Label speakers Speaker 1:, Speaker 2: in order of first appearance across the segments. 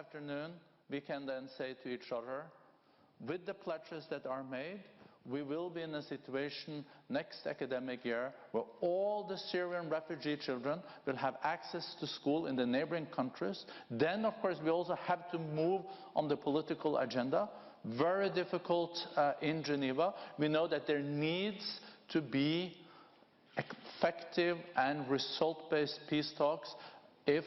Speaker 1: afternoon, we can then say to each other, with the pledges that are made, we will be in a situation next academic year where all the Syrian refugee children will have access to school in the neighboring countries. Then, of course, we also have to move on the political agenda. Very difficult in Geneva. We know that there needs to be effective and result-based peace talks if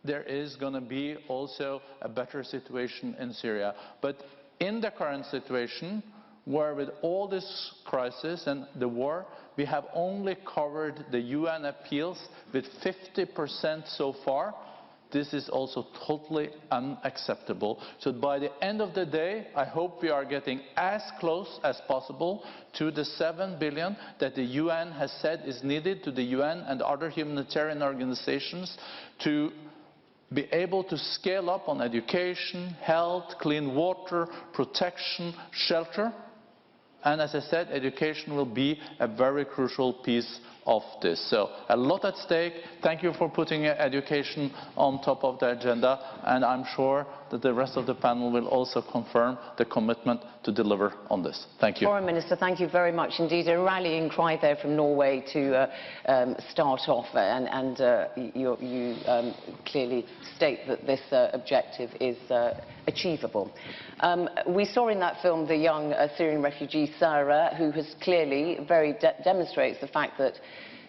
Speaker 1: there is going to be also a better situation in Syria. But in the current situation, where with all this crisis and the war, we have only covered the UN appeals with 50% so far. This is also totally unacceptable. So by the end of the day, I hope we are getting as close as possible to the 7 billion that the UN has said is needed to the UN and other humanitarian organizations to be able to scale up on education, health, clean water, protection, shelter. And as I said, education will be a very crucial piece of this. So a lot at stake. Thank you for putting education on top of the agenda, and I'm sure that the rest of the panel will also confirm the commitment to deliver on this. Thank you.
Speaker 2: Foreign Minister, thank you very much indeed. A rallying cry there from Norway to start off, and you clearly state that this objective is achievable. We saw in that film the young Syrian refugee Sarah, who has clearly demonstrates the fact that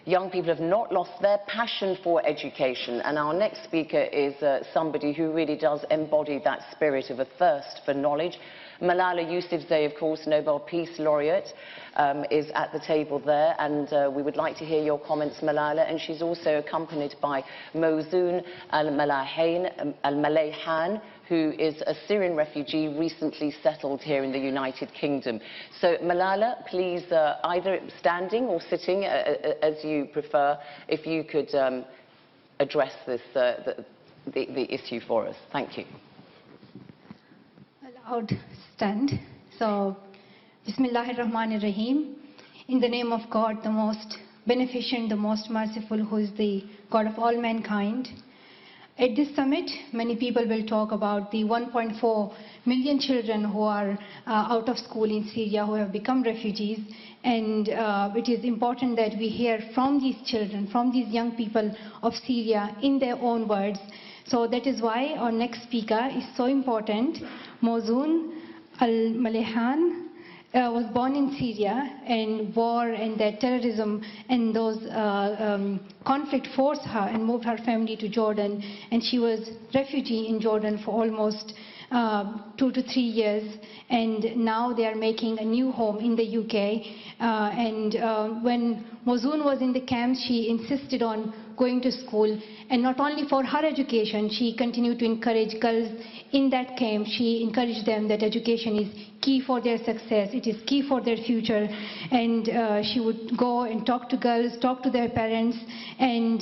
Speaker 2: young people have not lost their passion for education. And our next speaker is somebody who really does embody that spirit of a thirst for knowledge. Malala Yousafzai, of course, Nobel Peace Laureate, is at the table there, and we would like to hear your comments, Malala. And she's also accompanied by Mozoon Al-Malayhan, who is a Syrian refugee recently settled here in the United Kingdom. So, Malala, please, either standing or sitting, as you prefer, if you could address this, the issue for us. Thank you.
Speaker 3: Allowed stand. So, Bismillahirrahmanirrahim. In the name of God, the most beneficent, the most merciful, who is the God of all mankind. At this summit, many people will talk about the 1.4 million children who are out of school in Syria, who have become refugees. And it is important that we hear from these children, from these young people of Syria in their own words. So that is why our next speaker is so important. Mozoon Al-Malayhan was born in Syria, and war and that terrorism and those conflict forced her and moved her family to Jordan, and she was refugee in Jordan for almost 2 to 3 years, and now they are making a new home in the UK. When Mozoon was in the camp, she insisted on going to school, and not only for her education, she continued to encourage girls in that camp. She encouraged them that education is key for their success, it is key for their future, and she would go and talk to girls, talk to their parents, and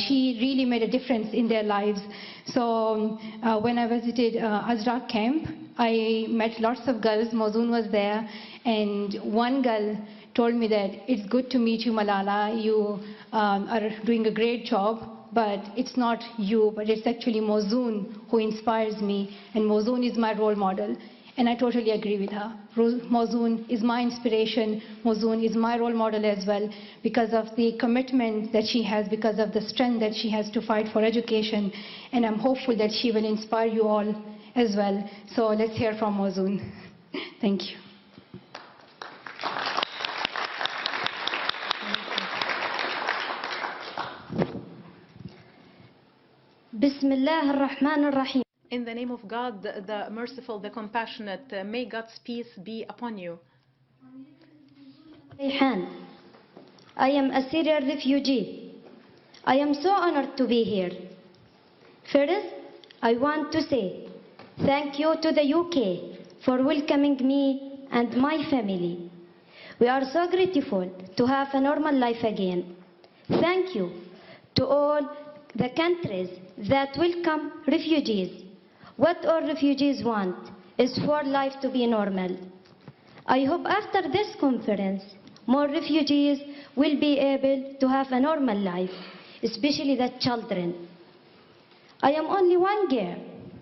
Speaker 3: she really made a difference in their lives. So when I visited Azraq camp, I met lots of girls. Mozoon was there, and one girl told me that it's good to meet you, Malala. You are doing a great job, but it's not you, but it's actually Mozoon who inspires me, and Mozoon is my role model. And I totally agree with her. Mozoon is my inspiration. Mozoon is my role model as well, because of the commitment that she has, because of the strength that she has to fight for education. And I'm hopeful that she will inspire you all as well. So let's hear from Mozoon. Thank you.
Speaker 4: Bismillah ar-Rahman ar-Rahim.
Speaker 5: In the name of God, the merciful, the compassionate, may God's peace be upon you.
Speaker 4: I am a Syrian refugee. I am so honored to be here. First, I want to say thank you to the UK for welcoming me and my family. We are so grateful to have a normal life again. Thank you to all the countries that welcome refugees. What all refugees want is for life to be normal. I hope after this conference, more refugees will be able to have a normal life, especially the children. I am only one girl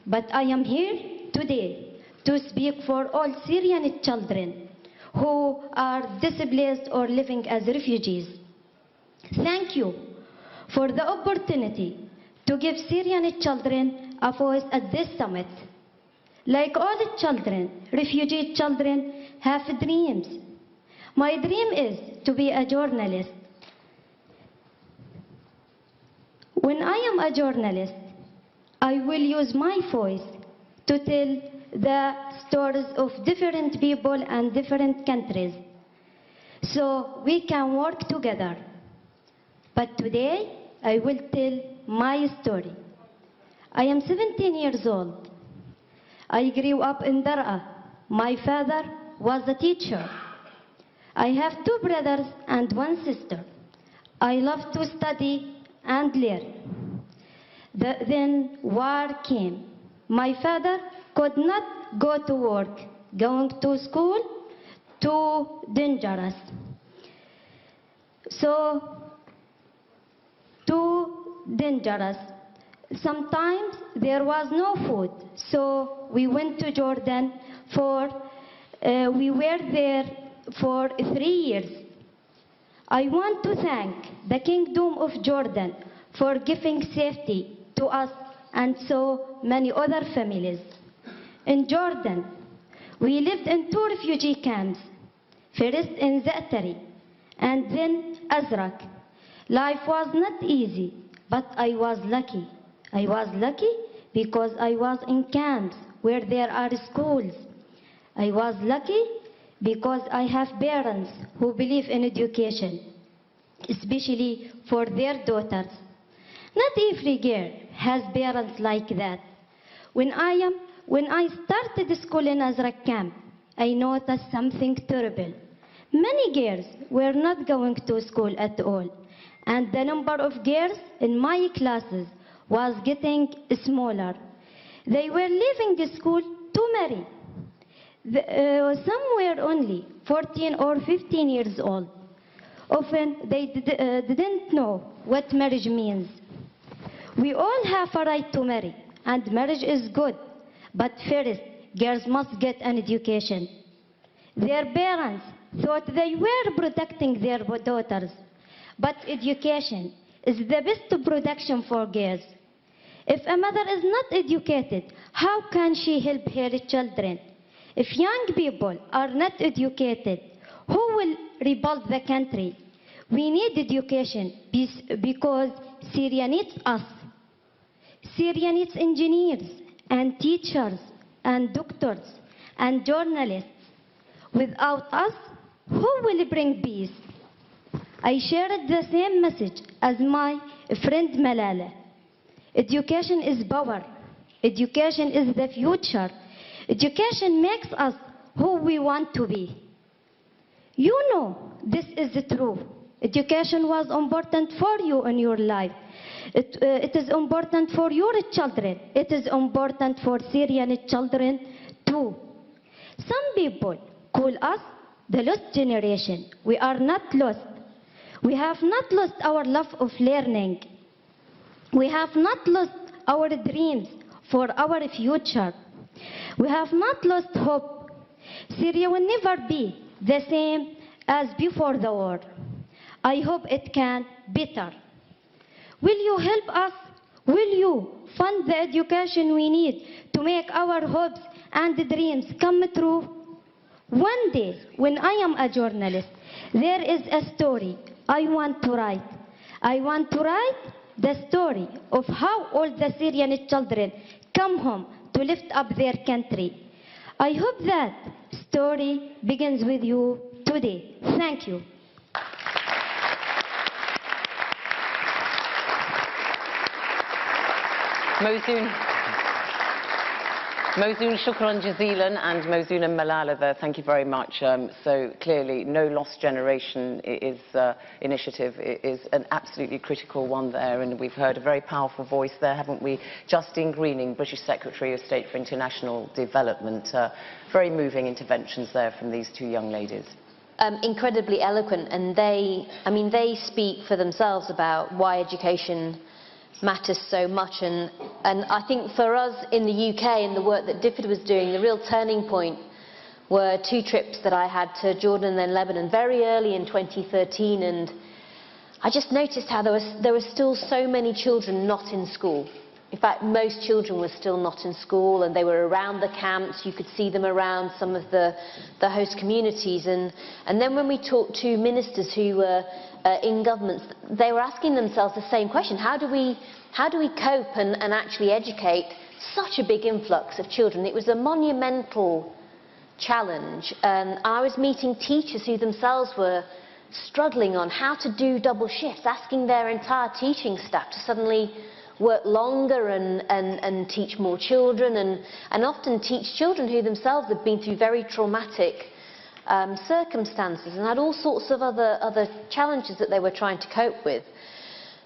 Speaker 4: but I am here today to speak for all Syrian children who are displaced or living as refugees. Thank you for the opportunity to give Syrian children a voice at this summit. Like all children, refugee children have dreams. My dream is to be a journalist. When I am a journalist, I will use my voice to tell the stories of different people and different countries, so we can work together. But today, I will tell my story. I am 17 years old. I grew up in Dar'a. My father was a teacher. I have 2 brothers and 1 sister. I love to study and learn. Then war came. My father could not go to work. Going to school, too dangerous. Too dangerous. Sometimes there was no food, so we went to Jordan we were there for 3 years. I want to thank the Kingdom of Jordan for giving safety to us and so many other families. In Jordan, we lived in 2 refugee camps, first in Za'atari and then Azraq. Life was not easy, but I was lucky. I was lucky because I was in camps where there are schools. I was lucky because I have parents who believe in education, especially for their daughters. Not every girl has parents like that. When I started school in Azraq camp, I noticed something terrible. Many girls were not going to school at all, and the number of girls in my classes was getting smaller. They were leaving school to marry. Some were only 14 or 15 years old. Often they didn't know what marriage means. We all have a right to marry, and marriage is good. But first, girls must get an education. Their parents thought they were protecting their daughters, but education is the best protection for girls. If a mother is not educated, how can she help her children? If young people are not educated, who will rebuild the country? We need education because Syria needs us. Syria needs engineers and teachers and doctors and journalists. Without us, who will bring peace? I shared the same message as my friend Malala. Education is power. Education is the future. Education makes us who we want to be. You know this is true. Education was important for you in your life. It is important for your children. It is important for Syrian children too. Some people call us the lost generation. We are not lost. We have not lost our love of learning. We have not lost our dreams for our future. We have not lost hope. Syria will never be the same as before the war. I hope it can better. Will you help us? Will you fund the education we need to make our hopes and dreams come true? One day, when I am a journalist, there is a story I want to write. I want to write the story of how all the Syrian children come home to lift up their country. I hope that story begins with you today. Thank you.
Speaker 2: Mozoon, shukran jazilan, and Mozoon and Malala there, thank you very much. So clearly, no lost generation initiative is an absolutely critical one there, and we've heard a very powerful voice there, haven't we? Justine Greening, British Secretary of State for International Development. Very moving interventions there from these 2 young ladies.
Speaker 6: Incredibly eloquent, and they speak for themselves about why education matters so much, and And I think for us in the UK and the work that DFID was doing, the real turning point were 2 trips that I had to Jordan and then Lebanon very early in 2013, and I just noticed how there were still so many children not in school. In fact, most children were still not in school, and they were around the camps. You could see them around some of the host communities. And then when we talked to ministers who were in governments, they were asking themselves the same question. How do we cope and actually educate such a big influx of children? It was a monumental challenge. I was meeting teachers who themselves were struggling on how to do double shifts, asking their entire teaching staff to suddenly work longer and teach more children, and often teach children who themselves had been through very traumatic circumstances and had all sorts of other challenges that they were trying to cope with.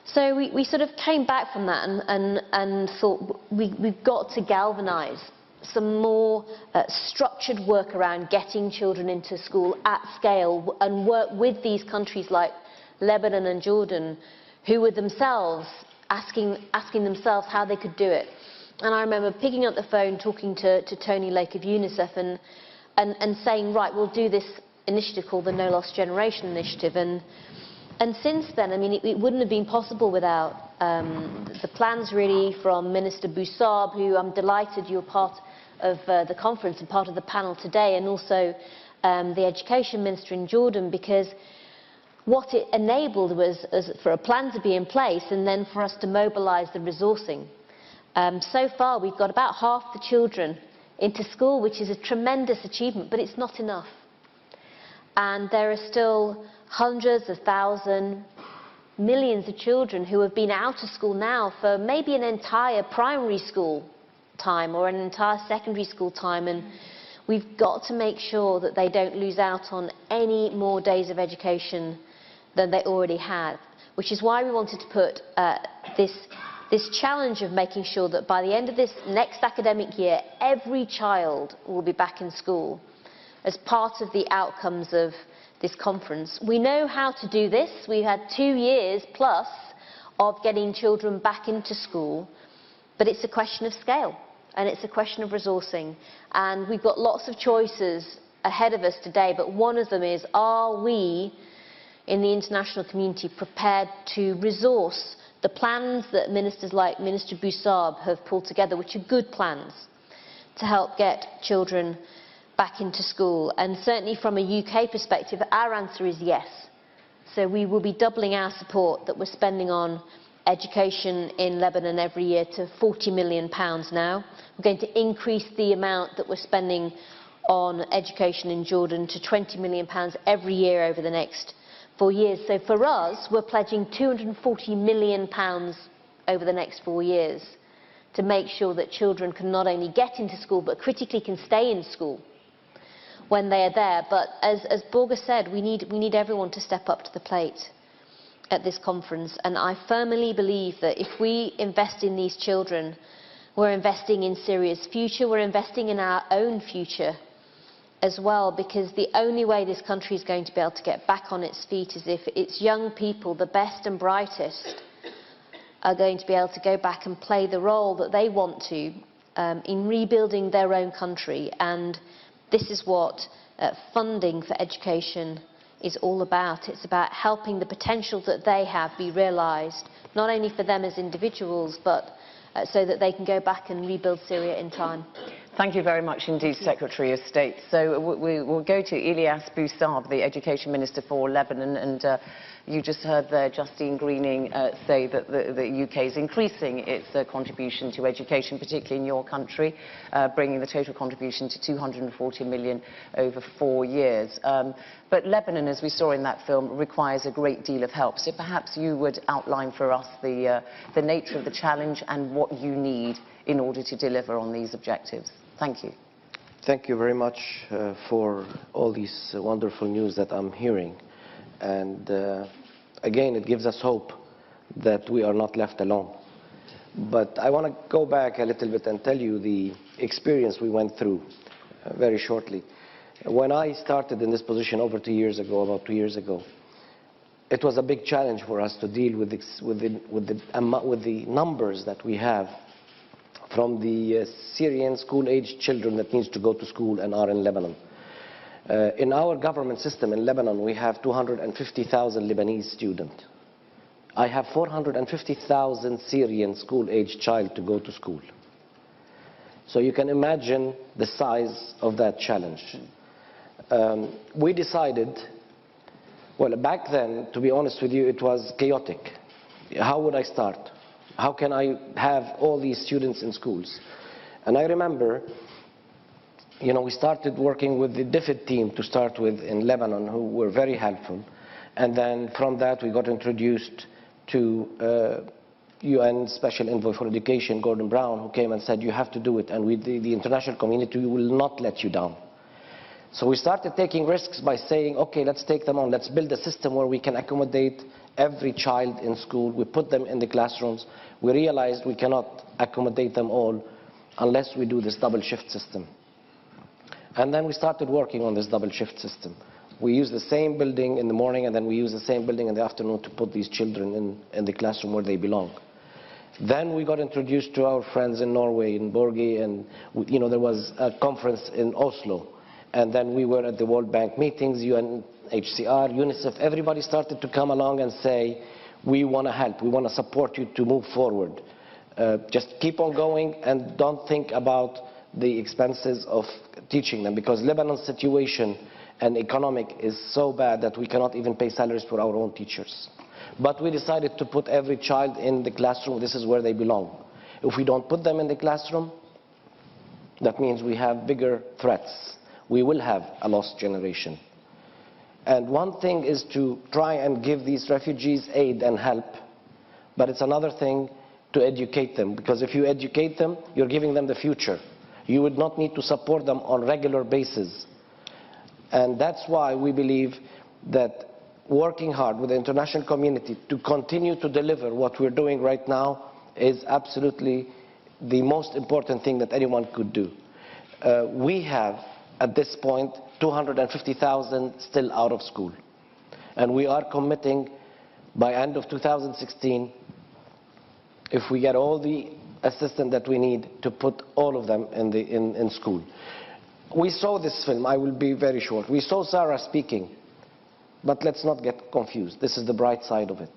Speaker 6: So we sort of came back from that and thought we've got to galvanise some more structured work around getting children into school at scale, and work with these countries like Lebanon and Jordan, who were themselves asking themselves how they could do it. And I remember picking up the phone, talking to Tony Lake of UNICEF and saying, right, we'll do this initiative called the No Lost Generation Initiative. And since then, I mean, it wouldn't have been possible without the plans really from Minister Boussab, who I'm delighted you're part of the conference and part of the panel today, and also the Education Minister in Jordan, because what it enabled was for a plan to be in place and then for us to mobilise the resourcing. So far we've got about half the children into school, which is a tremendous achievement, but it's not enough. And there are still hundreds of thousands, millions of children who have been out of school now for maybe an entire primary school time or an entire secondary school time, and we've got to make sure that they don't lose out on any more days of education than they already had, which is why we wanted to put this challenge of making sure that by the end of this next academic year, every child will be back in school as part of the outcomes of this conference. We know how to do this. We've had 2 years plus of getting children back into school, but it's a question of scale and it's a question of resourcing. And we've got lots of choices ahead of us today, but one of them is, are we in the international community prepared to resource the plans that ministers like Minister Boussab have pulled together, which are good plans, to help get children back into school? And certainly from a UK perspective, our answer is yes. So we will be doubling our support that we're spending on education in Lebanon every year to £40 million now. We're going to increase the amount that we're spending on education in Jordan to £20 million every year over the next 4 years. So for us, we're pledging £240 million over the next 4 years to make sure that children can not only get into school, but critically can stay in school when they are there. But as Borga said, we need everyone to step up to the plate at this conference. And I firmly believe that if we invest in these children, we're investing in Syria's future, we're investing in our own future as well, because the only way this country is going to be able to get back on its feet is if its young people, the best and brightest, are going to be able to go back and play the role that they want to in rebuilding their own country. And this is what funding for education is all about. It's about helping the potential that they have be realised, not only for them as individuals, but so that they can go back and rebuild Syria in time.
Speaker 2: Thank you very much indeed, Secretary of State. So we will go to Ilyas Boussab, the Education Minister for Lebanon, and you just heard there Justine Greening say that the UK is increasing its contribution to education, particularly in your country, bringing the total contribution to £240 million over 4 years. But Lebanon, as we saw in that film, requires a great deal of help. So perhaps you would outline for us the nature of the challenge and what you need in order to deliver on these objectives. Thank you.
Speaker 7: Thank you very much for all these wonderful news that I'm hearing. And again, it gives us hope that we are not left alone. But I want to go back a little bit and tell you the experience we went through very shortly. When I started in this position over 2 years ago, about 2 years ago, it was a big challenge for us to deal with the numbers that we have from the Syrian school-age children that needs to go to school and are in Lebanon. In our government system in Lebanon, we have 250,000 Lebanese students. I have 450,000 Syrian school-age child to go to school. So you can imagine the size of that challenge. We decided, well, back then, to be honest with you, it was chaotic. How would I start? How can I have all these students in schools? And I remember, you know, we started working with the DFID team to start with in Lebanon, who were very helpful. And then from that, we got introduced to UN Special Envoy for Education, Gordon Brown, who came and said, you have to do it, and the international community will not let you down. So we started taking risks by saying, okay, let's take them on. Let's build a system where we can accommodate every child in school. We put them in the classrooms. We realized we cannot accommodate them all unless we do this double shift system. And then we started working on this double shift system. We use the same building in the morning, and then we use the same building in the afternoon to put these children in the classroom where they belong. Then we got introduced to our friends in Norway, in Borgi, and you know, there was a conference in Oslo. And then we were at the World Bank meetings, UNHCR, UNICEF. Everybody started to come along and say, we want to help, we want to support you to move forward. Just keep on going and don't think about the expenses of teaching them, because Lebanon's situation and economic is so bad that we cannot even pay salaries for our own teachers. But we decided to put every child in the classroom. This is where they belong. If we don't put them in the classroom, that means we have bigger threats. We will have a lost generation. And one thing is to try and give these refugees aid and help, but it's another thing to educate them, because if you educate them, you're giving them the future. You would not need to support them on a regular basis. And that's why we believe that working hard with the international community to continue to deliver what we're doing right now is absolutely the most important thing that anyone could do. We have, at this point, 250,000 still out of school. And we are committing by end of 2016, if we get all the assistance that we need, to put all of them in school. We saw this film, I will be very short. We saw Sarah speaking, but let's not get confused. This is the bright side of it.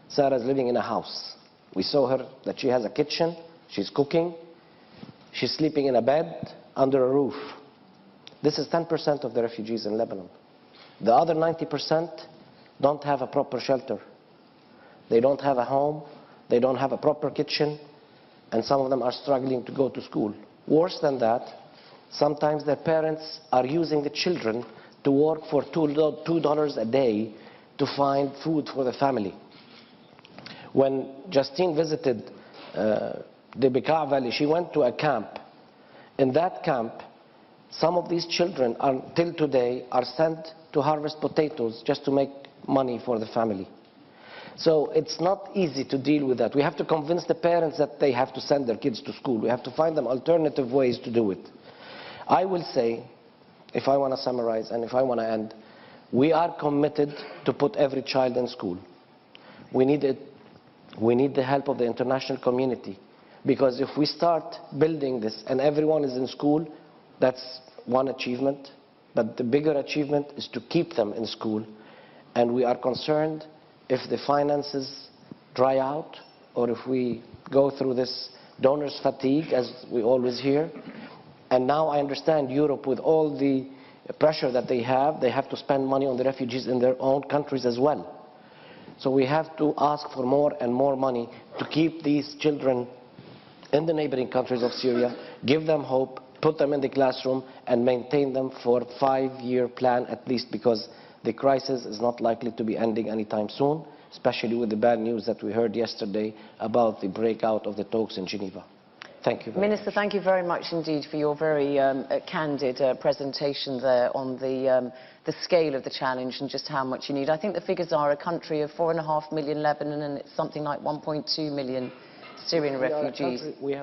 Speaker 7: Sarah's living in a house. We saw her that she has a kitchen, she's cooking, she's sleeping in a bed under a roof. This is 10% of the refugees in Lebanon. The other 90% don't have a proper shelter. They don't have a home, they don't have a proper kitchen, and some of them are struggling to go to school. Worse than that, sometimes their parents are using the children to work for $2 a day to find food for the family. When Justine visited the Bekaa Valley, she went to a camp. In that camp, some of these children, until today, are sent to harvest potatoes just to make money for the family. So it's not easy to deal with that. We have to convince the parents that they have to send their kids to school. We have to find them alternative ways to do it. I will say, if I want to summarize and if I want to end, we are committed to put every child in school. We need it. We need the help of the international community, because if we start building this and everyone is in school, that's one achievement. But the bigger achievement is to keep them in school. And we are concerned if the finances dry out, or if we go through this donors fatigue, as we always hear. And now I understand Europe, with all the pressure that they have to spend money on the refugees in their own countries as well. So we have to ask for more and more money to keep these children in the neighboring countries of Syria, give them hope, put them in the classroom, and maintain them for a 5-year plan at least, because the crisis is not likely to be ending anytime soon, especially with the bad news that we heard yesterday about the breakout of the talks in Geneva. Thank you very
Speaker 2: Minister,
Speaker 7: much.
Speaker 2: thank you very much indeed for your very candid presentation there on the scale of the challenge and just how much you need. I think the figures are a country of 4.5 million Lebanon, and it's something like 1.2 million Syrian refugees.
Speaker 7: We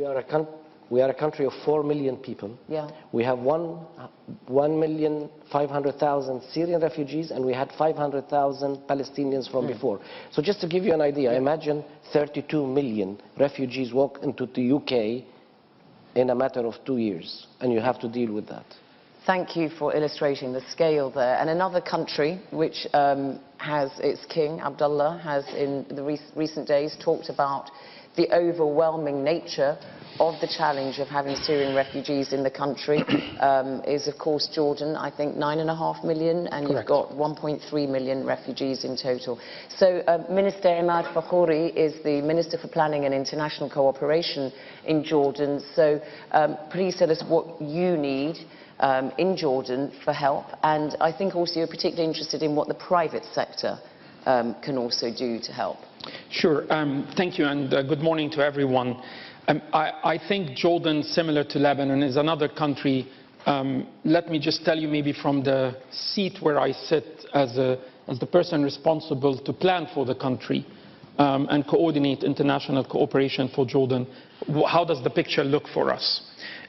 Speaker 7: are a country. We are a country of 4 million people.
Speaker 2: Yeah.
Speaker 7: We have 1,500,000 Syrian refugees, and we had 500,000 Palestinians from before. So just to give you an idea, imagine 32 million refugees walk into the UK in a matter of 2 years, and you have to deal with that.
Speaker 2: Thank you for illustrating the scale there. And another country which has its king, Abdullah, has in the recent days talked about the overwhelming nature of the challenge of having Syrian refugees in the country is, of course, Jordan. I think 9.5 million, and
Speaker 8: Correct.
Speaker 2: You've got 1.3 million refugees in total. So Minister Imad Fakhoury is the Minister for Planning and International Cooperation in Jordan. So please tell us what you need in Jordan for help, and I think also you're particularly interested in what the private sector can also do to help.
Speaker 8: Sure. Thank you, and good morning to everyone. I think Jordan, similar to Lebanon, is another country. Let me just tell you, maybe from the seat where I sit as the person responsible to plan for the country and coordinate international cooperation for Jordan, how does the picture look for us?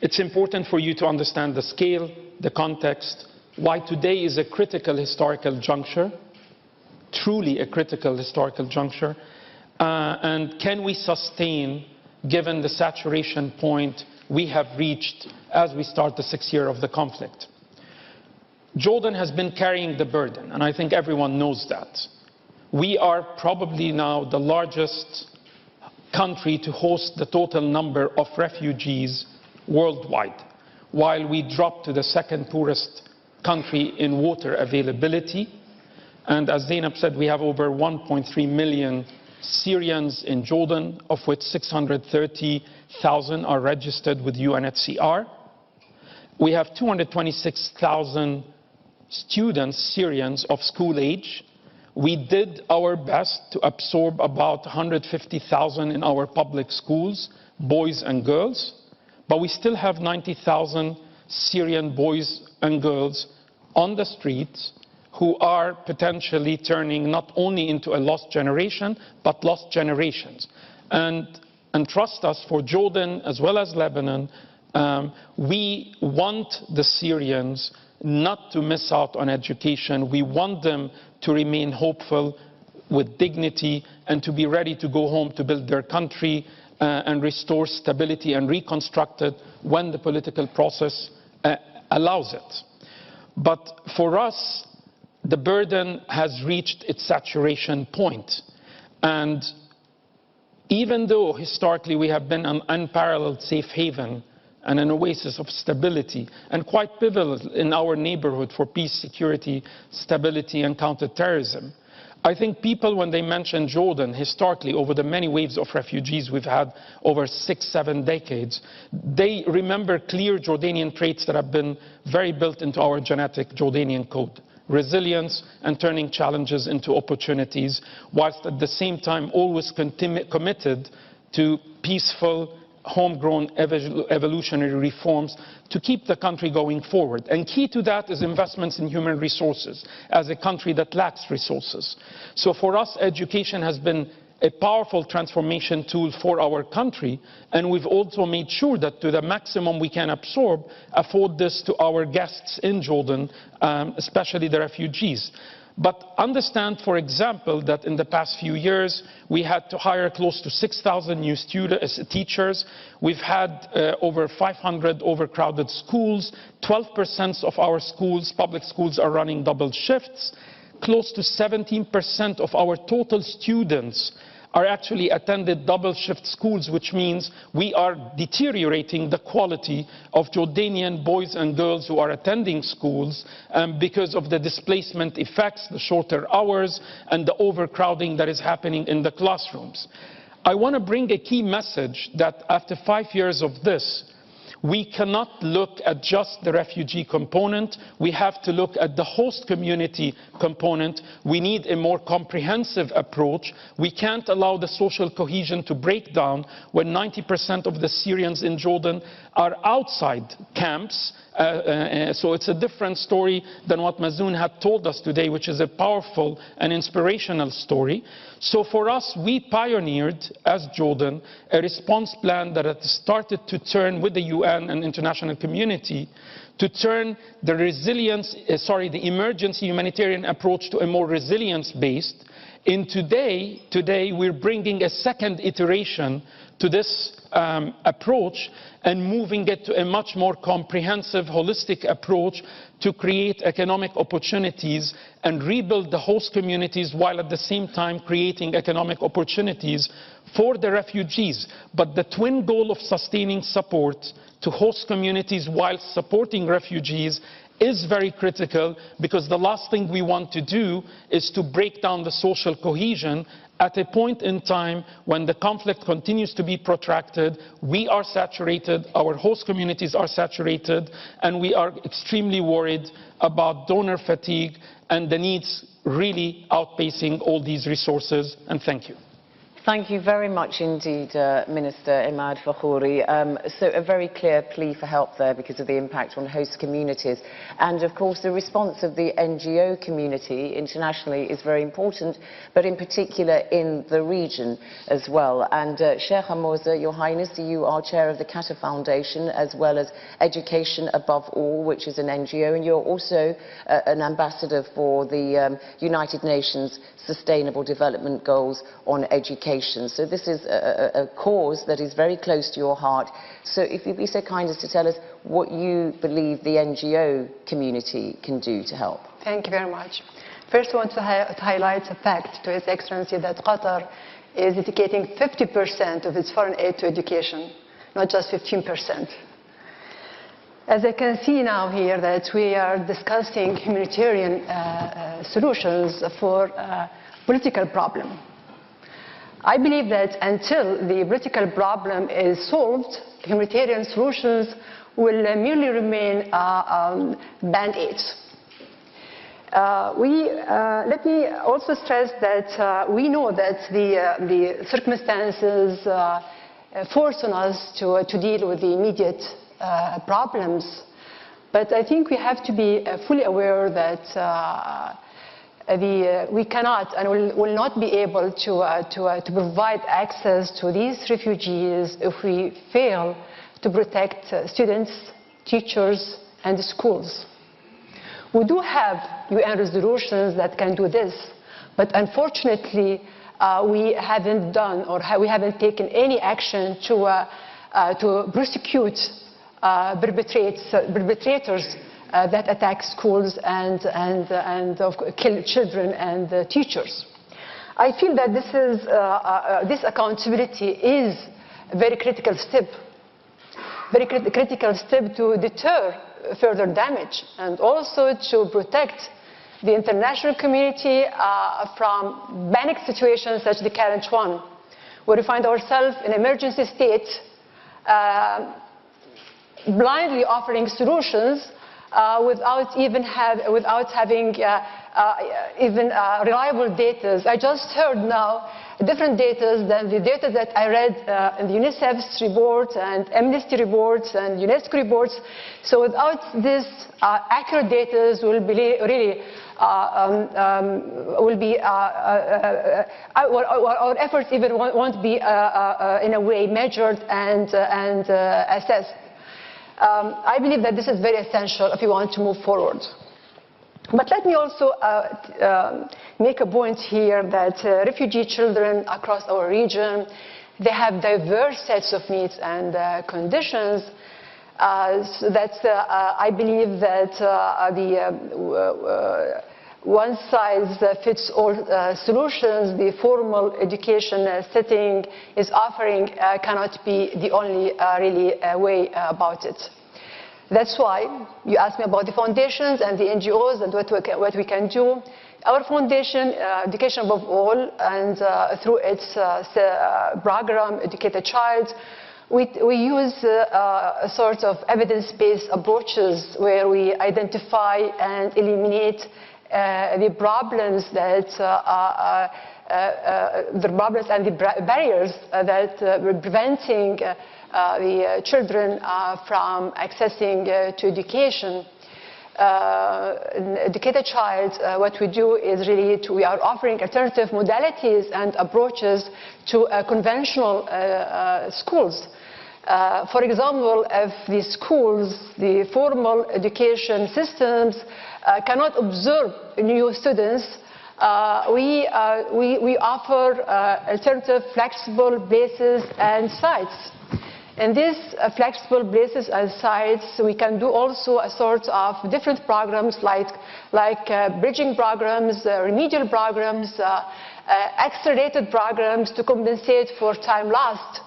Speaker 8: It's important for you to understand the scale, the context, why today is a critical historical juncture, truly a critical historical juncture, and can we sustain, given the saturation point we have reached as we start the 6th year of the conflict. Jordan has been carrying the burden, and I think everyone knows that. We are probably now the largest country to host the total number of refugees worldwide, while we dropped to the 2nd poorest country in water availability. And as Zainab said, we have over 1.3 million Syrians in Jordan, of which 630,000 are registered with UNHCR. We have 226,000 students, Syrians, of school age. We did our best to absorb about 150,000 in our public schools, boys and girls, but we still have 90,000 Syrian boys and girls on the streets who are potentially turning not only into a lost generation, but lost generations. And trust us, for Jordan as well as Lebanon, we want the Syrians not to miss out on education. We want them to remain hopeful with dignity and to be ready to go home to build their country and restore stability and reconstruct it when the political process allows it. But for us, the burden has reached its saturation point. And even though historically we have been an unparalleled safe haven and an oasis of stability and quite pivotal in our neighborhood for peace, security, stability and counterterrorism, I think people, when they mention Jordan, historically, over the many waves of refugees we've had over 6-7 decades, they remember clear Jordanian traits that have been very built into our genetic Jordanian code. Resilience and turning challenges into opportunities, whilst at the same time always committed to peaceful, homegrown evolutionary reforms to keep the country going forward. And key to that is investments in human resources, as a country that lacks resources. So for us, education has been a powerful transformation tool for our country, and we've also made sure that to the maximum we can absorb, afford this to our guests in Jordan, especially the refugees. But understand, for example, that in the past few years, we had to hire close to 6,000 new teachers. We've had over 500 overcrowded schools. 12% of our schools, public schools, are running double shifts. Close to 17% of our total students are actually attended double shift schools, which means we are deteriorating the quality of Jordanian boys and girls who are attending schools because of the displacement effects, the shorter hours, and the overcrowding that is happening in the classrooms. I want to bring a key message that after 5 years of this, we cannot look at just the refugee component. We have to look at the host community component. We need a more comprehensive approach. We can't allow the social cohesion to break down when 90% of the Syrians in Jordan are outside camps. So it's a different story than what Mazoun had told us today, which is a powerful and inspirational story. So for us, we pioneered, as Jordan, a response plan that had started to turn with the UN and international community to turn the the emergency humanitarian approach to a more resilience-based. And today we're bringing a second iteration to this approach and moving it to a much more comprehensive, holistic approach to create economic opportunities and rebuild the host communities while at the same time creating economic opportunities for the refugees. But the twin goal of sustaining support to host communities while supporting refugees is very critical, because the last thing we want to do is to break down the social cohesion at a point in time when the conflict continues to be protracted. We are saturated, our host communities are saturated, and we are extremely worried about donor fatigue and the needs really outpacing all these resources. And thank you.
Speaker 2: Thank you very much indeed, Minister Imad Fakhoury. So a very clear plea for help there because of the impact on host communities. And of course the response of the NGO community internationally is very important, but in particular in the region as well. And Sheikh Hamoza, Your Highness, you are chair of the Qatar Foundation as well as Education Above All, which is an NGO, and you're also an ambassador for the United Nations Sustainable Development Goals on education. So this is a cause that is very close to your heart. So if you'd be so kind as to tell us what you believe the NGO community can do to help.
Speaker 9: Thank you very much. First, I want to highlight the fact to His Excellency that Qatar is dedicating 50% of its foreign aid to education, not just 15%. As I can see now here that we are discussing humanitarian solutions for a political problem. I believe that until the political problem is solved, humanitarian solutions will merely remain band-aids. Let me also stress that we know that the circumstances force on us to deal with the immediate problems, but I think we have to be fully aware that we cannot and will not be able to provide access to these refugees if we fail to protect students, teachers, and schools. We do have UN resolutions that can do this, but unfortunately we haven't done or we haven't taken any action to prosecute perpetrators that attack schools and kill children and teachers. I feel that this accountability is a very critical step to deter further damage and also to protect the international community from panic situations such as the current one, where we find ourselves in an emergency state, blindly offering solutions without having reliable data. I just heard now different data than the data that I read in the UNICEF's report and Amnesty reports and UNESCO reports. So without this accurate data, our efforts even won't be in a way measured and assessed. I believe that this is very essential if you want to move forward. But let me also make a point here that refugee children across our region, they have diverse sets of needs and conditions. So that's, I believe that the one-size-fits-all solutions the formal education setting is offering cannot be the only really way about it. That's why you asked me about the foundations and the NGOs and what we can do. Our foundation, Education Above All, and through its program, Educate a Child, We use a sort of evidence-based approaches where we identify and eliminate the problems that the problems and the barriers that were preventing the children from accessing to education. An educated child, what we do is really we are offering alternative modalities and approaches to conventional schools. For example, if the schools, the formal education systems cannot absorb new students, we offer alternative flexible places and sites. In these flexible places and sites, we can do also a sort of different programs like bridging programs, remedial programs, accelerated programs to compensate for time lost.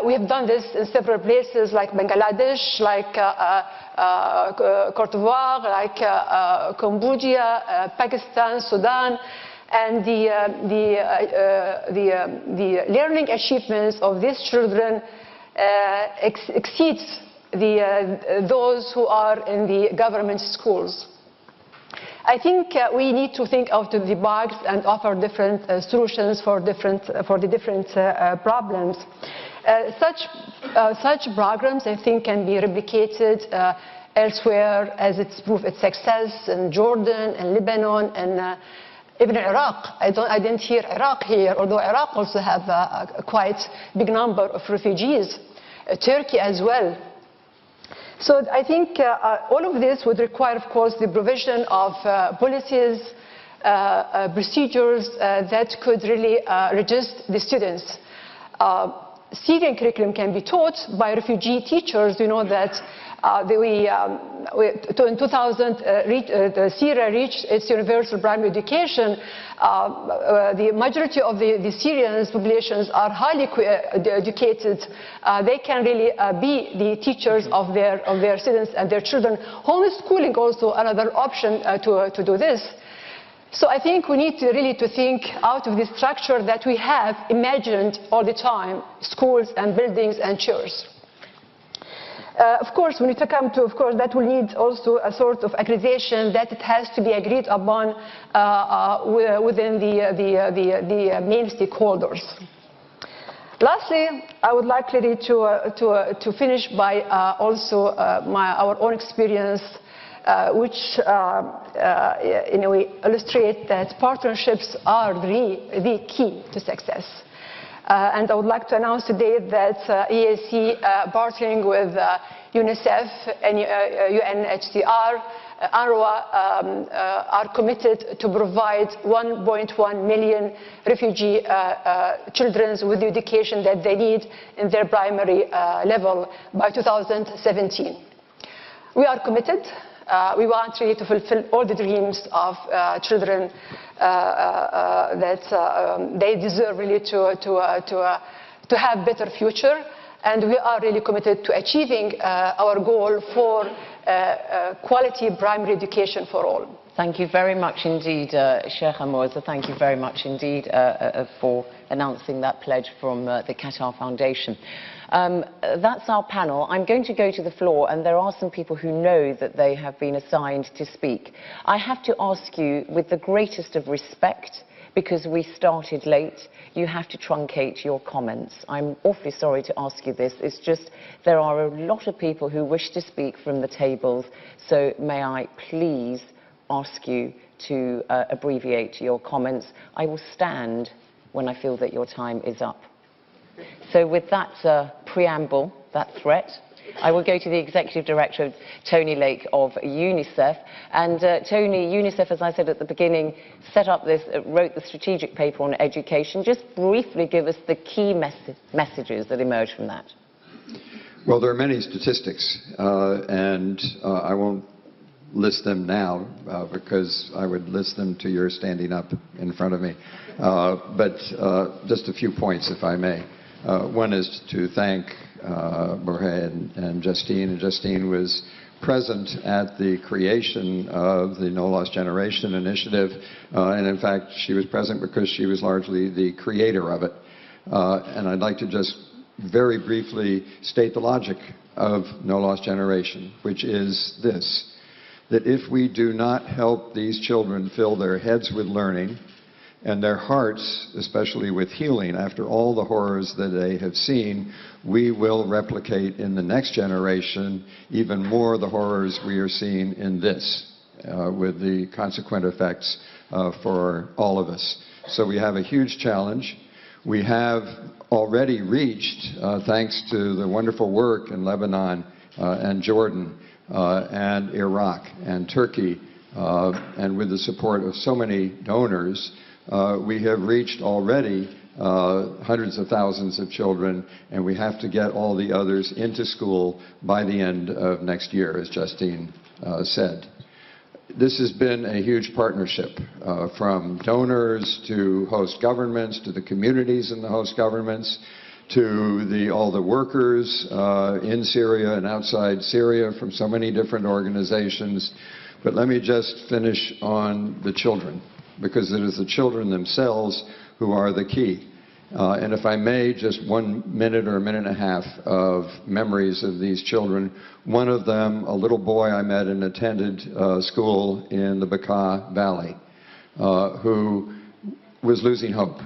Speaker 9: We have done this in several places like Bangladesh, like Côte d'Ivoire, like Cambodia, Pakistan, Sudan, and the learning achievements of these children exceeds those who are in the government schools. I think we need to think out of the box and offer different solutions for the different problems. Such programs, I think, can be replicated elsewhere as it's proved its success in Jordan and Lebanon and even Iraq. I didn't hear Iraq here, although Iraq also have a quite big number of refugees. Turkey as well. So I think all of this would require, of course, the provision of policies, procedures that could really reduce the students. Syrian curriculum can be taught by refugee teachers. You know that in 2000, Syria reached its universal primary education. The majority of the Syrian populations are highly educated. They can really be the teachers of their students and their children. Homeschooling also another option to do this. So I think we need to really think out of the structure that we have imagined all the time, schools and buildings and chairs. Of course, when you come to, of course, that will need also a sort of accreditation that it has to be agreed upon within the main stakeholders. Lastly, I would like really to finish by also our own experience, which in a way illustrate that partnerships are the key to success. And I would like to announce today that EAC, partnering with UNICEF and UNHCR, UNRWA, are committed to provide 1.1 million refugee children with the education that they need in their primary level by 2017. We are committed. We want really to fulfill all the dreams of children that they deserve really to have better future, and we are really committed to achieving our goal for quality primary education for all.
Speaker 2: Thank you very much indeed, Sheikh Moza. Thank you very much indeed for announcing that pledge from the Qatar Foundation. That's our panel. I'm going to go to the floor, and there are some people who know that they have been assigned to speak. I have to ask you, with the greatest of respect, because we started late, you have to truncate your comments. I'm awfully sorry to ask you this. It's just there are a lot of people who wish to speak from the tables, so may I please ask you to abbreviate your comments. I will stand when I feel that your time is up. So with that preamble, that threat, I will go to the Executive Director, Tony Lake of UNICEF. And Tony, UNICEF, as I said at the beginning, set up this, wrote the strategic paper on education. Just briefly give us the key messages that emerge from that.
Speaker 10: Well, there are many statistics, and I won't list them now because I would list them to your standing up in front of me. But just a few points, if I may. One is to thank Borja and Justine. And Justine was present at the creation of the No Lost Generation initiative. And in fact, she was present because she was largely the creator of it. And I'd like to just very briefly state the logic of No Lost Generation, which is this, that if we do not help these children fill their heads with learning and their hearts, especially with healing, after all the horrors that they have seen, we will replicate in the next generation even more the horrors we are seeing in this, with the consequent effects for all of us. So we have a huge challenge. We have already reached, thanks to the wonderful work in Lebanon and Jordan and Iraq and Turkey, and with the support of so many donors, we have reached already hundreds of thousands of children, and we have to get all the others into school by the end of next year, as Justine said. This has been a huge partnership, from donors to host governments, to the communities in the host governments, to all the workers in Syria and outside Syria from so many different organizations. But let me just finish on the children, because it is the children themselves who are the key. And if I may, just 1 minute or a minute and a half of memories of these children. One of them, a little boy I met and attended school in the Bekaa Valley, who was losing hope.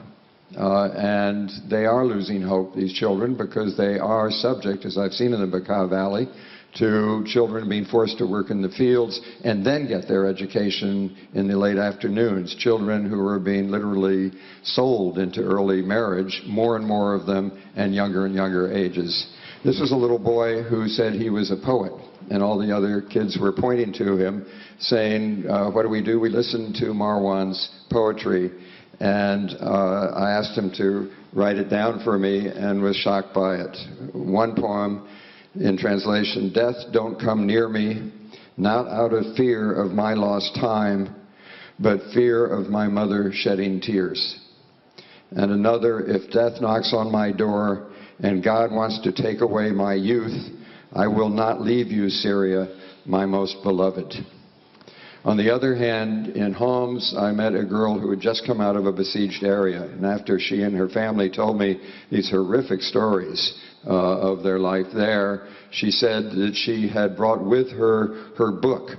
Speaker 10: And they are losing hope, these children, because they are subject, as I've seen in the Bekaa Valley, to children being forced to work in the fields and then get their education in the late afternoons. Children who are being literally sold into early marriage, more and more of them, and younger ages. This was a little boy who said he was a poet, and all the other kids were pointing to him, saying, what do? We listen to Marwan's poetry. And I asked him to write it down for me and was shocked by it. One poem, in translation: death don't come near me, not out of fear of my lost time, but fear of my mother shedding tears. And another: if death knocks on my door and God wants to take away my youth, I will not leave you, Syria, my most beloved. On the other hand, in Homs, I met a girl who had just come out of a besieged area, and after she and her family told me these horrific stories of their life there, she said that she had brought with her her book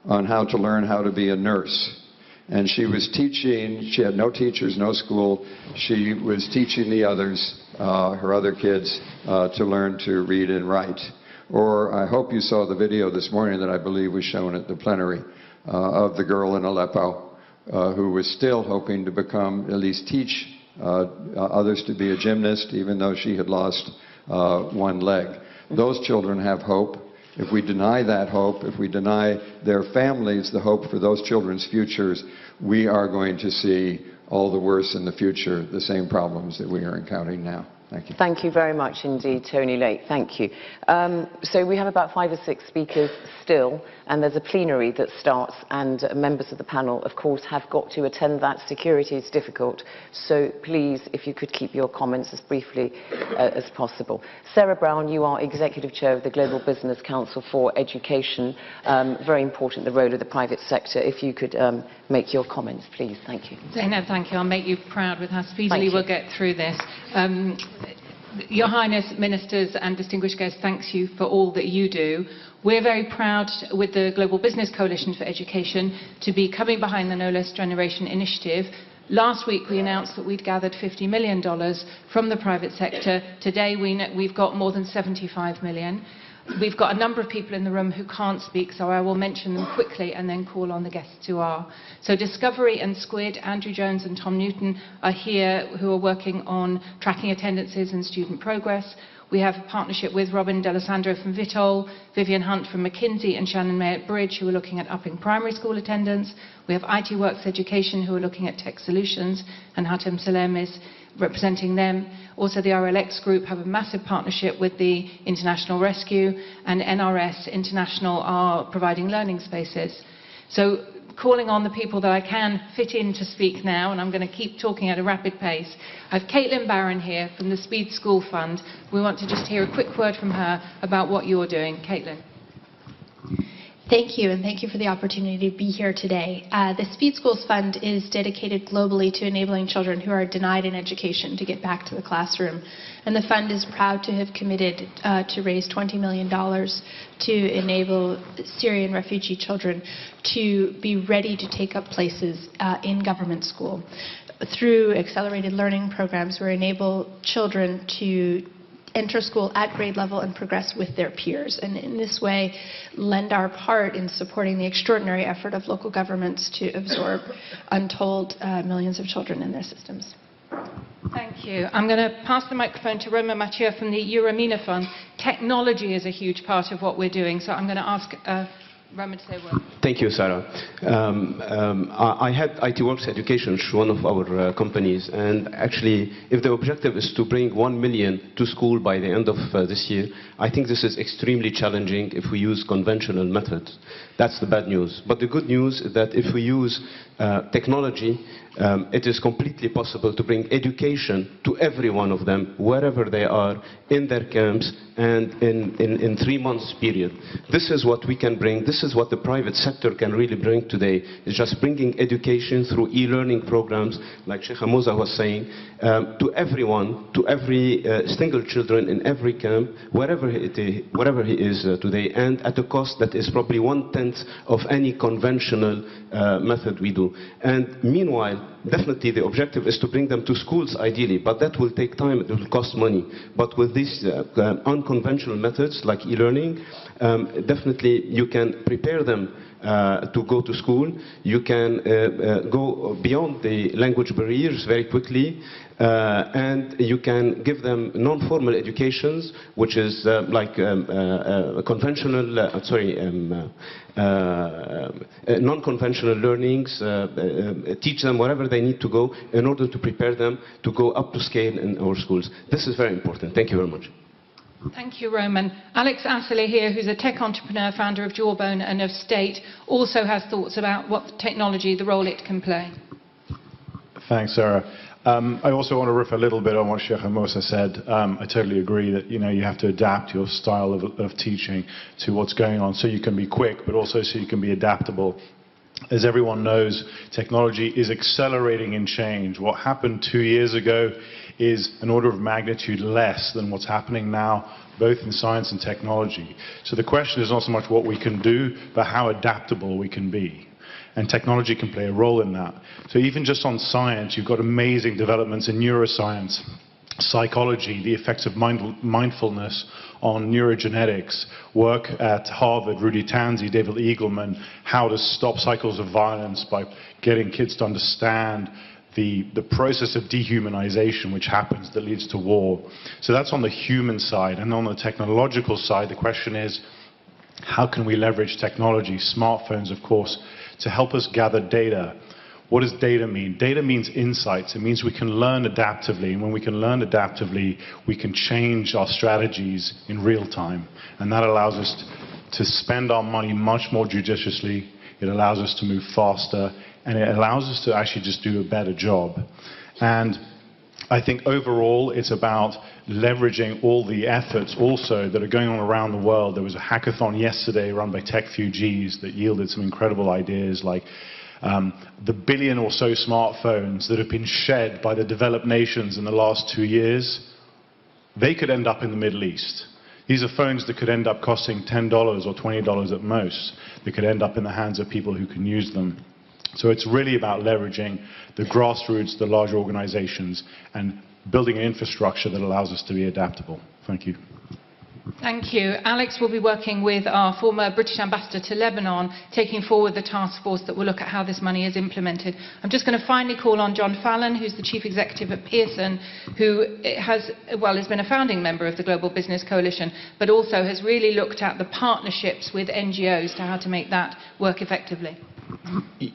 Speaker 10: on how to learn how to be a nurse. And she was teaching, she had no teachers, no school, she was teaching the others, her other kids, to learn to read and write. Or I hope you saw the video this morning that I believe was shown at the plenary of the girl in Aleppo who was still hoping to become, at least teach others to be a gymnast, even though she had lost one leg. Those children have hope. If we deny that hope, if we deny their families the hope for those children's futures, we are going to see all the worse in the future, the same problems that we are encountering now. Thank you.
Speaker 2: Thank you very much indeed, Tony Lake. Thank you. So we have about 5 or 6 speakers still, and there's a plenary that starts, and members of the panel, of course, have got to attend that. Security is difficult, so please, if you could keep your comments as briefly as possible. Sarah Brown, you are Executive Chair of the Global Business Council for Education. Very important, the role of the private sector. If you could make your comments, please. Thank you.
Speaker 11: Zainab, thank you. I'll make you proud with how speedily we'll get through this. Your Highness, Ministers and distinguished guests, thanks you for all that you do. We're very proud with the Global Business Coalition for Education to be coming behind the No Lost Generation initiative. Last week we announced that we'd gathered $50 million from the private sector. Today we've got more than $75 million. We've got a number of people in the room who can't speak, so I will mention them quickly and then call on the guests who are. So Discovery and Squid, Andrew Jones and Tom Newton are here, who are working on tracking attendances and student progress. We have a partnership with Robin D'Alessandro from Vitol, Vivian Hunt from McKinsey and Shannon May at Bridge, who are looking at upping primary school attendance. We have IT Works Education, who are looking at tech solutions, and Hatem Salem is representing them. Also, the RLX Group have a massive partnership with the International Rescue, and NRS International are providing learning spaces. So, calling on the people that I can fit in to speak now, and I'm going to keep talking at a rapid pace. I have Caitlin Barron here from the Speed School Fund. We want to just hear a quick word from her about what you're doing. Caitlin.
Speaker 12: Thank you, and thank you for the opportunity to be here today. The Speed Schools Fund is dedicated globally to enabling children who are denied an education to get back to the classroom. And the fund is proud to have committed to raise $20 million to enable Syrian refugee children to be ready to take up places in government school. Through accelerated learning programs, we enable children to enter school at grade level and progress with their peers, and in this way lend our part in supporting the extraordinary effort of local governments to absorb untold millions of children in their systems.
Speaker 11: Thank you. I'm going to pass the microphone to Roma Mathieu from the Euromina Fund. Technology is a huge part of what we're doing, so I'm going to ask Roma to say a word.
Speaker 13: Thank you, Sarah. I had IT Works Education, one of our companies, and actually, if the objective is to bring 1 million to school by the end of this year, I think this is extremely challenging if we use conventional methods. That's the bad news. But the good news is that if we use technology, it is completely possible to bring education to every one of them, wherever they are, in their camps, and in 3 months period. This is what we can bring. This is what the private sector can really bring today, is just bringing education through e-learning programs, like Sheikh Hamouza was saying, to everyone, to every single children in every camp, wherever he is today, and at a cost that is probably 1/10 of any conventional method we do. And meanwhile, definitely the objective is to bring them to schools ideally, but that will take time, it will cost money. But with these unconventional methods like e-learning, definitely you can prepare them to go to school. You can go beyond the language barriers very quickly, and you can give them non-formal educations, which is like conventional, non-conventional learnings, teach them wherever they need to go in order to prepare them to go up to scale in our schools. This is very important. Thank you very much.
Speaker 11: Thank you, Roman. Alex Asseler here, who's a tech entrepreneur, founder of Jawbone and of State, also has thoughts about what technology, the role it can play.
Speaker 14: Thanks, Sarah. I also want to riff a little bit on what Sheikh Hamouza said. I totally agree that you have to adapt your style of teaching to what's going on, so you can be quick, but also so you can be adaptable. As everyone knows, technology is accelerating in change. What happened 2 years ago is an order of magnitude less than what's happening now, both in science and technology. So the question is not so much what we can do, but how adaptable we can be. And technology can play a role in that. So even just on science, you've got amazing developments in neuroscience, psychology, the effects of mindfulness on neurogenetics, work at Harvard, Rudy Tanzi, David Eagleman, how to stop cycles of violence by getting kids to understand the process of dehumanization which happens that leads to war. So that's on the human side. And on the technological side, the question is, how can we leverage technology, smartphones of course, to help us gather data? What does data mean? Data means insights. It means we can learn adaptively. And when we can learn adaptively, we can change our strategies in real time. And that allows us to spend our money much more judiciously. It allows us to move faster. And it allows us to actually just do a better job. And I think overall it's about leveraging all the efforts also that are going on around the world. There was a hackathon yesterday run by TechFugees that yielded some incredible ideas like the billion or so smartphones that have been shed by the developed nations in the last 2 years. They could end up in the Middle East. These are phones that could end up costing $10 or $20 at most. They could end up in the hands of people who can use them. So it's really about leveraging the grassroots, the large organizations, and building an infrastructure that allows us to be adaptable. Thank you.
Speaker 11: Thank you. Alex will be working with our former British ambassador to Lebanon, taking forward the task force that will look at how this money is implemented. I'm just going to finally call on John Fallon, who's the chief executive at Pearson, who has been a founding member of the Global Business Coalition, but also has really looked at the partnerships with NGOs to how to make that work effectively.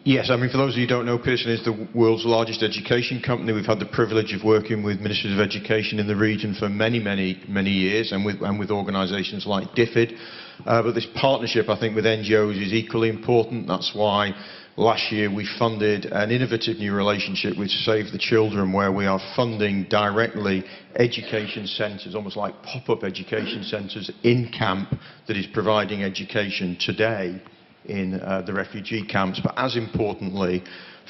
Speaker 15: Yes, I mean, for those of you who don't know, Pearson is the world's largest education company. We've had the privilege of working with ministers of education in the region for many, many years, and with organisations like DFID. But this partnership, I think, with NGOs is equally important. That's why last year we funded an innovative new relationship with Save the Children, where we are funding directly education centres, almost like pop-up education centres in camp, that is providing education today in the refugee camps, but as importantly,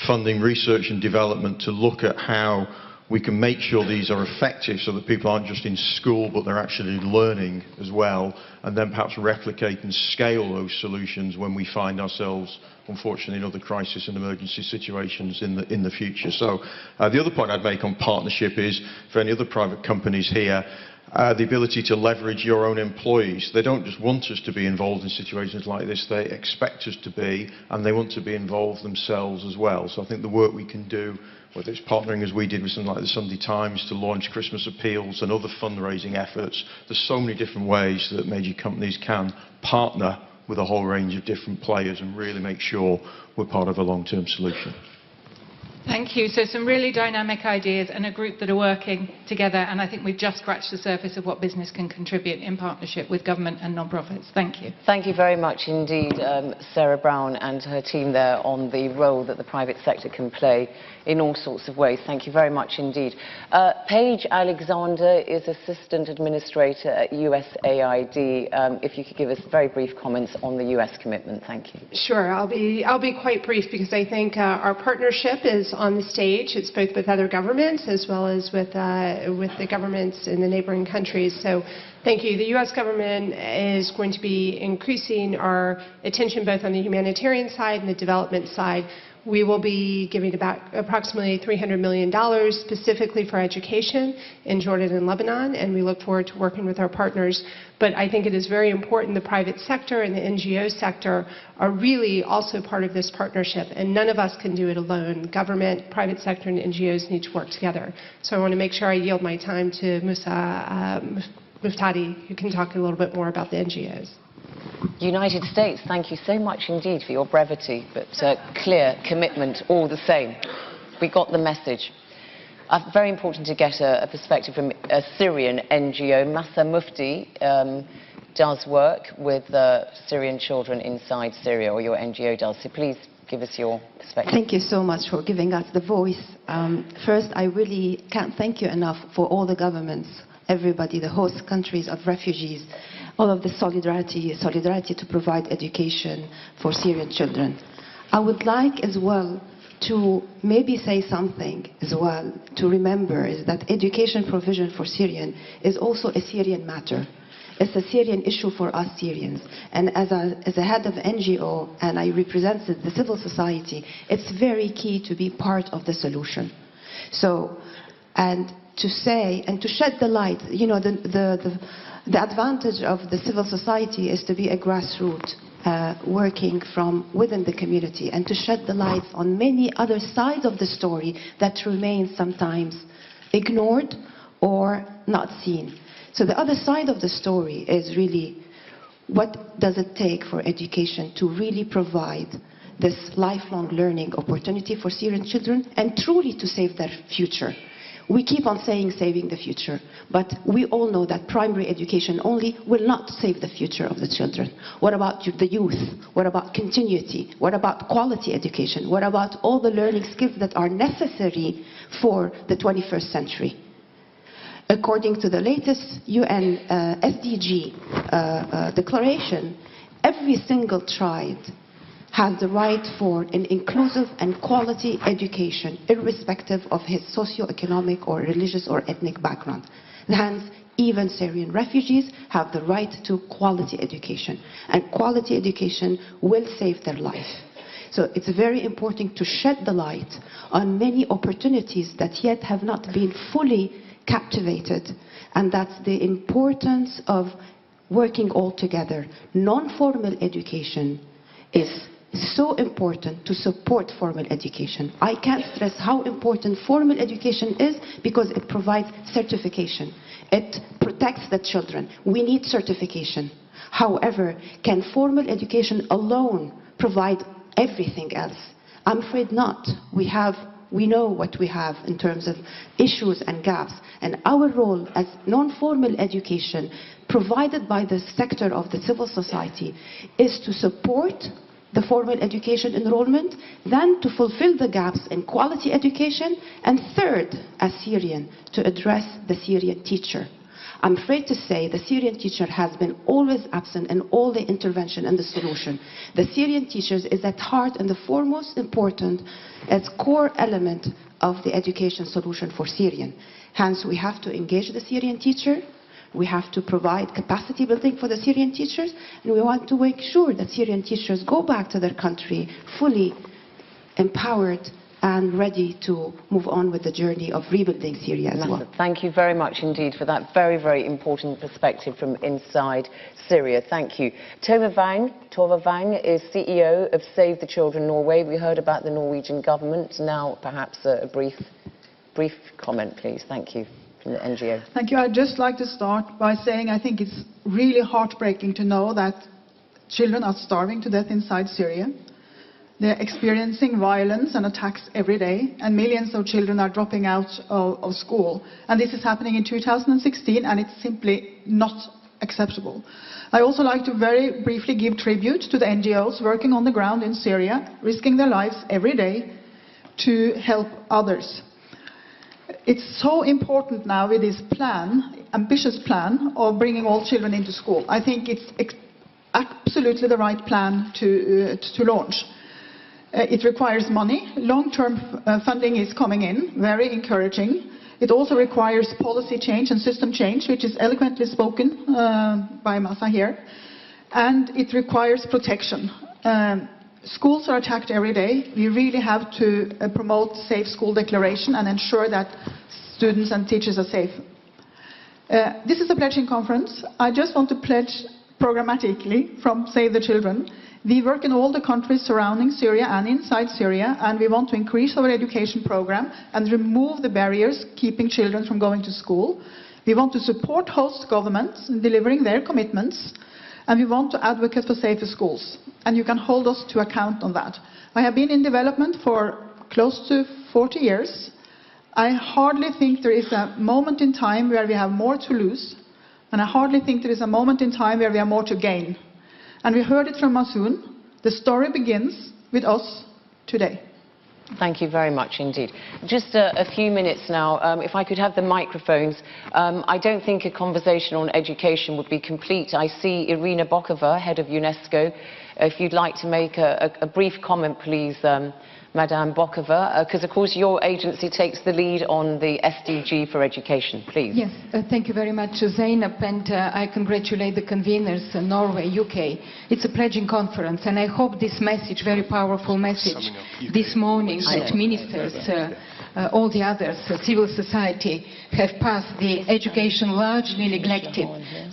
Speaker 15: funding research and development to look at how we can make sure these are effective so that people aren't just in school but they're actually learning as well, and then perhaps replicate and scale those solutions when we find ourselves unfortunately in other crisis and emergency situations in the future. So the other point I'd make on partnership is for any other private companies here, the ability to leverage your own employees. They don't just want us to be involved in situations like this, they expect us to be, and they want to be involved themselves as well. So I think the work we can do, whether it's partnering as we did with something like the Sunday Times to launch Christmas appeals and other fundraising efforts, there's so many different ways that major companies can partner with a whole range of different players and really make sure we're part of a long-term solution.
Speaker 11: Thank you. So some really dynamic ideas and a group that are working together, and I think we've just scratched the surface of what business can contribute in partnership with government and non-profits. Thank you.
Speaker 2: Thank you very much indeed, Sarah Brown and her team there, on the role that the private sector can play in all sorts of ways. Thank you very much indeed. Paige Alexander is Assistant Administrator at USAID. If you could give us very brief comments on the US commitment. Thank you.
Speaker 16: Sure. I'll be quite brief because I think our partnership is on the stage. It's both with other governments as well as with the governments in the neighboring countries. So thank you. The U.S. government is going to be increasing our attention both on the humanitarian side and the development side. We will be giving about approximately $300 million specifically for education in Jordan and Lebanon, and we look forward to working with our partners. But I think it is very important the private sector and the NGO sector are really also part of this partnership, and none of us can do it alone. Government, private sector, and NGOs need to work together. So I want to make sure I yield my time to Musa Muftadi, who can talk a little bit more about the NGOs.
Speaker 2: United States, thank you so much indeed for your brevity, but clear commitment all the same. We got the message. Very important to get a perspective from a Syrian NGO. Massa Mufti does work with Syrian children inside Syria, or your NGO does. So please give us your perspective.
Speaker 17: Thank you so much for giving us the voice. First, I really can't thank you enough for all the governments, everybody, the host countries of refugees, all of the solidarity to provide education for Syrian children. I would like as well to maybe say something as well to remember is that education provision for Syrian is also a Syrian matter. It's a Syrian issue for us Syrians. And as a head of NGO, and I represented the civil society, it's very key to be part of the solution. So, and to say and to shed the light, you know, the advantage of the civil society is to be a grassroots working from within the community and to shed the light on many other sides of the story that remain sometimes ignored or not seen. So the other side of the story is really what does it take for education to really provide this lifelong learning opportunity for Syrian children and truly to save their future. We keep on saying saving the future, but we all know that primary education only will not save the future of the children. What about the youth? What about continuity? What about quality education? What about all the learning skills that are necessary for the 21st century? According to the latest UN SDG declaration, every single child has the right for an inclusive and quality education, irrespective of his socio-economic or religious or ethnic background. Hence, even Syrian refugees have the right to quality education, and quality education will save their life. So it's very important to shed the light on many opportunities that yet have not been fully captivated, and that's the importance of working all together. Non-formal education is so important to support formal education. I can't stress how important formal education is because it provides certification. It protects the children. We need certification. However, can formal education alone provide everything else? I'm afraid not. We know what we have in terms of issues and gaps, and our role as non-formal education provided by the sector of the civil society is to support the formal education enrollment, then to fulfill the gaps in quality education, and third, as Syrian, to address the Syrian teacher. I'm afraid to say the Syrian teacher has been always absent in all the intervention and the solution. The Syrian teachers is at heart and the foremost important as core element of the education solution for Syrian. Hence, we have to engage the Syrian teacher. We have to provide capacity building for the Syrian teachers, and we want to make sure that Syrian teachers go back to their country fully empowered and ready to move on with the journey of rebuilding Syria as well.
Speaker 2: Thank you very much indeed for that very, very important perspective from inside Syria. Thank you. Tove Vang is CEO of Save the Children Norway. We heard about the Norwegian government. Now, perhaps a brief comment, please. Thank you. From the NGO.
Speaker 18: Thank you. I'd just like to start by saying I think it's really heartbreaking to know that children are starving to death inside Syria. They're experiencing violence and attacks every day, and millions of children are dropping out of school. And this is happening in 2016, and it's simply not acceptable. I also like to very briefly give tribute to the NGOs working on the ground in Syria, risking their lives every day to help others. It's so important now with this plan, ambitious plan of bringing all children into school. I think it's absolutely the right plan to launch. It requires money. Long-term funding is coming in, very encouraging. It also requires policy change and system change, which is eloquently spoken by Masa here. And it requires protection. Schools are attacked every day. We really have to promote Safe School Declaration and ensure that students and teachers are safe. This is a pledging conference. I just want to pledge programmatically from Save the Children. We work in all the countries surrounding Syria and inside Syria, and we want to increase our education program and remove the barriers keeping children from going to school. We want to support host governments in delivering their commitments, and we want to advocate for safer schools. And you can hold us to account on that. I have been in development for close to 40 years. I hardly think there is a moment in time where we have more to lose, and I hardly think there is a moment in time where we have more to gain. And we heard it from Masoon. The story begins with us today.
Speaker 2: Thank you very much indeed. Just a few minutes now, if I could have the microphones. I don't think a conversation on education would be complete. I see Irina Bokova, head of UNESCO. If you'd like to make a brief comment, please, Madame Bokova, because of course your agency takes the lead on the SDG for education, please.
Speaker 19: Yes, thank you very much, Zainab, and I congratulate the conveners, Norway, UK. It's a pledging conference, and I hope this message, very powerful message, this morning that ministers, all the others, civil society, have passed the education largely neglected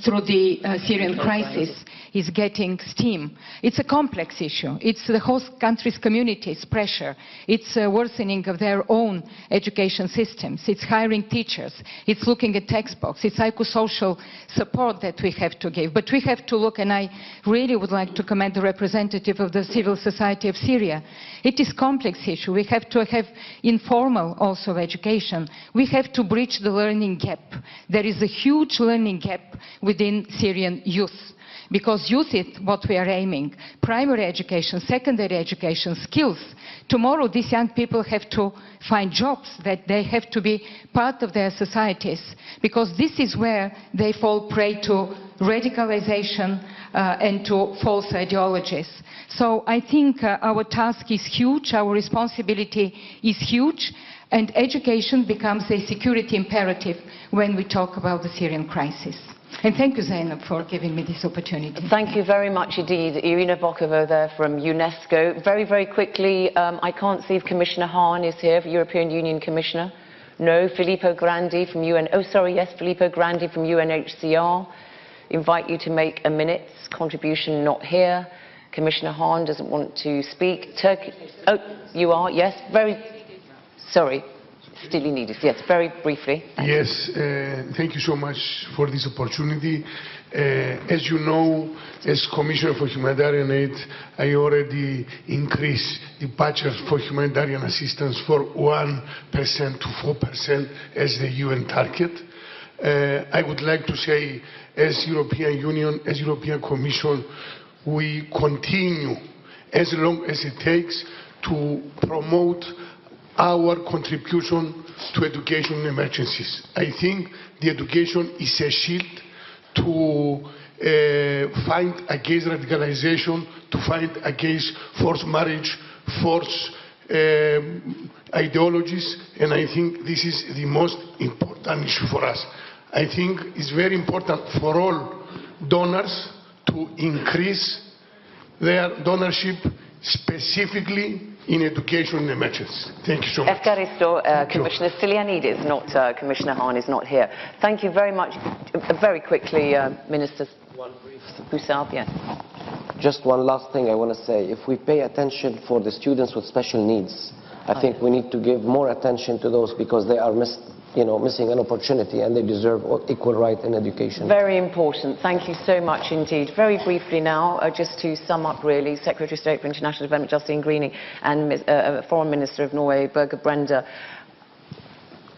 Speaker 19: through the Syrian crisis, is getting steam. It's a complex issue. It's the host country's communities' pressure. It's a worsening of their own education systems. It's hiring teachers. It's looking at textbooks. It's psychosocial support that we have to give. But we have to look, and I really would like to commend the representative of the civil society of Syria. It is a complex issue. We have to have informal also education. We have to bridge the learning gap. There is a huge learning gap within Syrian youth. Because youth is what we are aiming. Primary education, secondary education, skills. Tomorrow these young people have to find jobs, that they have to be part of their societies. Because this is where they fall prey to radicalization and to false ideologies. So I think our task is huge, our responsibility is huge, and education becomes a security imperative when we talk about the Syrian crisis. And thank you, Zainab, for giving me this opportunity.
Speaker 2: Thank you very much indeed. Irina Bokova there from UNESCO. Very, very quickly, I can't see if Commissioner Hahn is here, European Union Commissioner. No. Filippo Grandi from Filippo Grandi from UNHCR. Invite you to make a minute's contribution, not here. Commissioner Hahn doesn't want to speak. Turkey. Oh, you are? Yes. Sorry. Stylianides, yes, very briefly.
Speaker 20: Yes, thank you so much for this opportunity. As you know, as Commissioner for Humanitarian Aid, I already increased the budget for humanitarian assistance for 1% to 4% as the UN target. I would like to say, as European Union, as European Commission, we continue as long as it takes to promote our contribution to education in emergencies. I think the education is a shield to fight against radicalization, to fight against forced marriage, forced ideologies, and I think this is the most important issue for us. I think it's very important for all donors to increase their donorship specifically in education in emergency. Thank you so much.
Speaker 2: Commissioner Stylianides, not Commissioner Hahn, is not here. Thank you very much. Very quickly, Minister Boussab, yes.
Speaker 7: Just one last thing I want to say. If we pay attention for the students with special needs, I think we need to give more attention to those because they are missing an opportunity and they deserve equal right in education.
Speaker 2: Very important. Thank you so much indeed. Very briefly now, just to sum up really, Secretary of State for International Development, Justine Greening, and Foreign Minister of Norway, Børge Brende,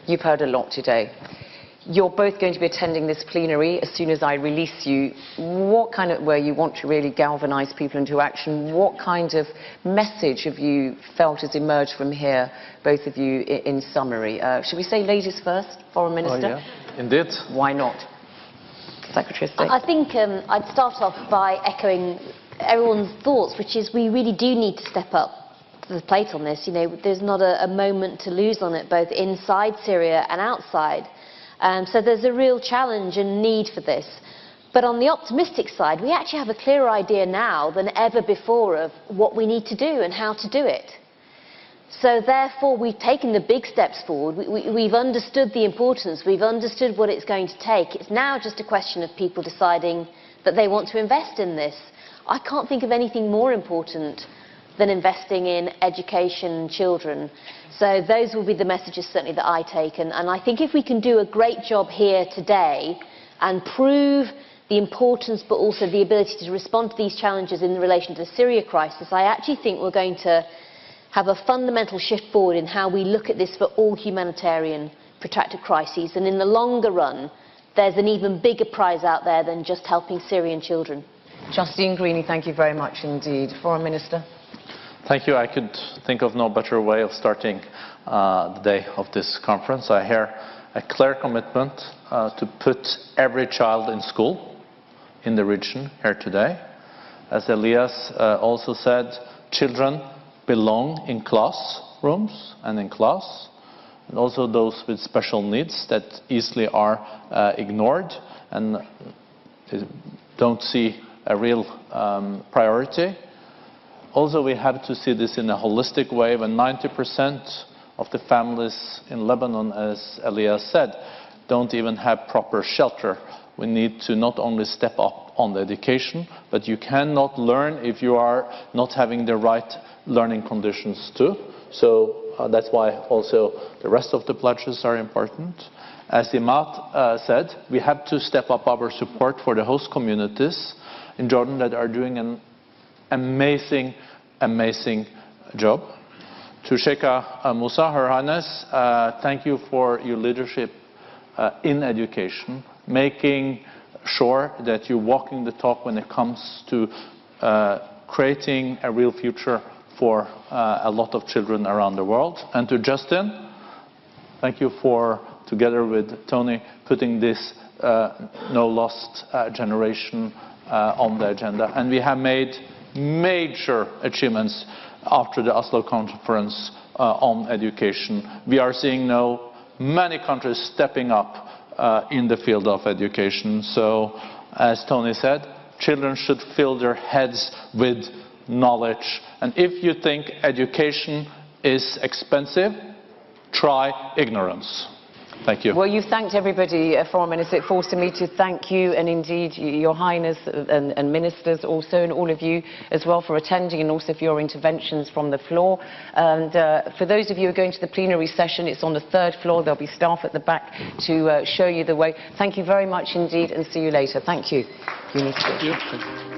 Speaker 2: you've heard a lot today. You're both going to be attending this plenary as soon as I release you. What kind of, where you want to really galvanise people into action, what kind of message have you felt has emerged from here, both of you, in summary? Should we say ladies first, Foreign Minister?
Speaker 1: Oh, yeah. Indeed.
Speaker 2: Why not? Secretary of State.
Speaker 6: I think I'd start off by echoing everyone's thoughts, which is we really do need to step up to the plate on this. You know, there's not a moment to lose on it, both inside Syria and outside. So there's a real challenge and need for this. But on the optimistic side, we actually have a clearer idea now than ever before of what we need to do and how to do it. So therefore, we've taken the big steps forward. We've understood the importance. We've understood what it's going to take. It's now just a question of people deciding that they want to invest in this. I can't think of anything more important than investing in education and children. So those will be the messages certainly that I take. And I think if we can do a great job here today and prove the importance but also the ability to respond to these challenges in relation to the Syria crisis, I actually think we're going to have a fundamental shift forward in how we look at this for all humanitarian protracted crises. And in the longer run, there's an even bigger prize out there than just helping Syrian children.
Speaker 2: Justine Greening, thank you very much indeed. Foreign Minister.
Speaker 1: Thank you. I could think of no better way of starting the day of this conference. I hear a clear commitment to put every child in school in the region here today. As Elias also said, children belong in classrooms and in class, and also those with special needs that easily are ignored and don't see a real priority. Also, we have to see this in a holistic way. When 90% of the families in Lebanon, as Elias said, don't even have proper shelter, we need to not only step up on the education, but you cannot learn if you are not having the right learning conditions too. So that's why also the rest of the pledges are important. As Imad said, we have to step up our support for the host communities in Jordan that are doing an amazing job. To Sheikha Musa, Her Highness, thank you for your leadership in education, making sure that you're walking the talk when it comes to creating a real future for a lot of children around the world. And to Justin, thank you for, together with Tony, putting this No Lost Generation on the agenda. And we have made major achievements after the Oslo conference on education. We are seeing now many countries stepping up in the field of education. So, as Tony said, children should fill their heads with knowledge. And if you think education is expensive, try ignorance. Thank you.
Speaker 2: Well, you've thanked everybody, Foreign Minister. It falls to me to thank you and indeed Your Highness and ministers also, and all of you as well for attending and also for your interventions from the floor. And for those of you who are going to the plenary session, it's on the 3rd floor. There'll be staff at the back to show you the way. Thank you very much indeed and see you later. Thank you. You need to go.